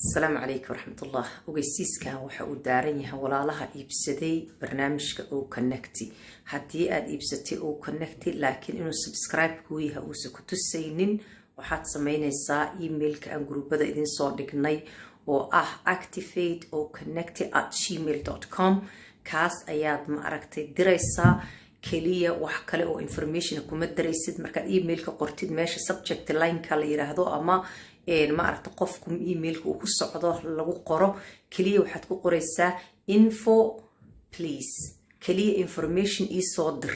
السلام عليكم ورحمة الله. وقيسيس كان وحا ودارنيها ولا إبسدي برنامجك أو كونكتي حتى أد إبسدي أو كونكتي لكن إنه سبسكرايب كويها أو سكتو السينين وحات سمينا إيسا إيميل كأن جروب بدأ إذن صادقناي أو activate أو connecti@gmail.com كاس أياد ما أركتي دريسا كلية وحكالي أو information كومد دريسد مركز إيميل كقرتيد ماشي subject line كالي هذا أما ما أعرف قفكم إيميلك وكسر عضاه لو قرأ كلية وحد قريسة info please كلية information صادر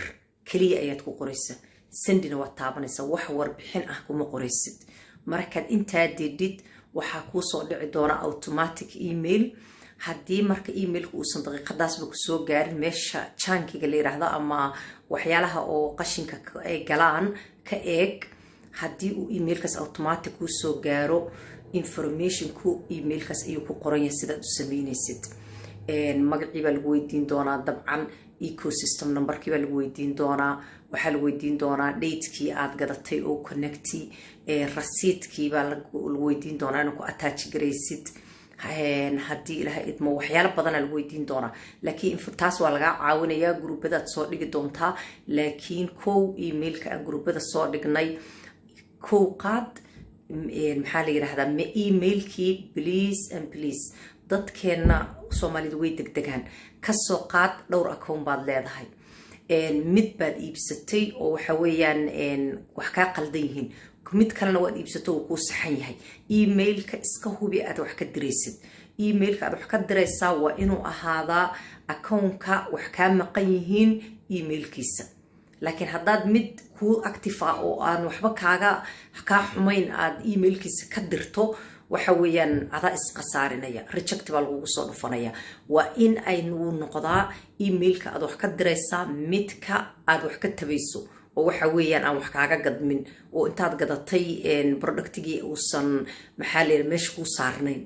كلية آيات قريسة سندنا وتابنا سوح وربحين أحكم قريسة مركز أنت ديد وحكو صادر دونا automatic إيميل هدي مركز إيميلك وصندقي قداس بكسو جار مش شانكي اللي رهذا أما وحيالها أو قشنك جلان كأيك haddii uu emailkaas automatic ku soo gaaro information ku emailkaas ayuu ku qoran yahay sida aad u sameynaysid magacii baa lagu weydiin doonaa dabcan ecosystem numberkii baa lagu weydiin doonaa waxaa lagu weydiin doonaa datekii aad gadatay oo connecti rasiidkii baa lagu weydiin doonaa inuu ku attach garaysid haddii ilahay idmo waxyaalo badan lagu weydiin doonaa laakiin taas waa laga caawinayaa gruubada soo dhigi doontaa laakiin kow emailka aan gruubada soo dhignay كوقات محل يرهذا إيميل كي بليز and please ضد كنا سومالي دوي دقدقان كسوقات دور أكون بعض لهذا هاي مد بعد إبستي أو حويان وحكا قلديهن كمد كنا وقت إبستو وقوس حي هاي إيميل كإسكهو بيأت وحكا دريسد إيميل كأت وحكا دريسا وإنو هذا أكون كا وحكا مقيهين إيميل كيسا لكن هذا مد كو اكتفاء او ان وحبا كاغا حمين اد ايميلكيس كدرتو وحويان عدا اسقسارينيا ريجكت با لوغو سو دفنيا وان اي نقدا ايميلكا اد wax ka direysa midka aad wax ka tabayso oo waxa weeyaan aan wax kaaga gadmin oo intaad gadatay productigi uusan maxalli meesh ku saarnayn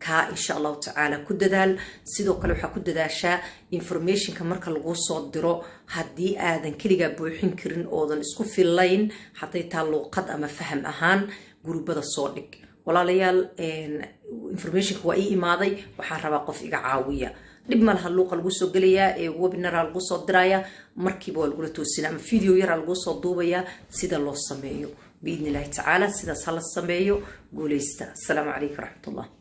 ka insha Allah ta'ala ku dadaal sidoo kale waxa ku dadaasha information ka marka lagu soo diro hadii aadan kaliya buuxin karin oodan isku filayn haday taa luqad ama faham ahaan gruubada soo dhig walaalayaal information waa ii imaaday waxaan rabaa qof iga caawiya dib ma laha luqad lagu soo galiya webinar lagu soo diraya markiiba lagu toosinaa ama video yar lagu soo duubaya sida loo sameeyo باذن الله تعالى sida sala sameeyo guuleysta. Assalamu alaykum wa rahmatullah.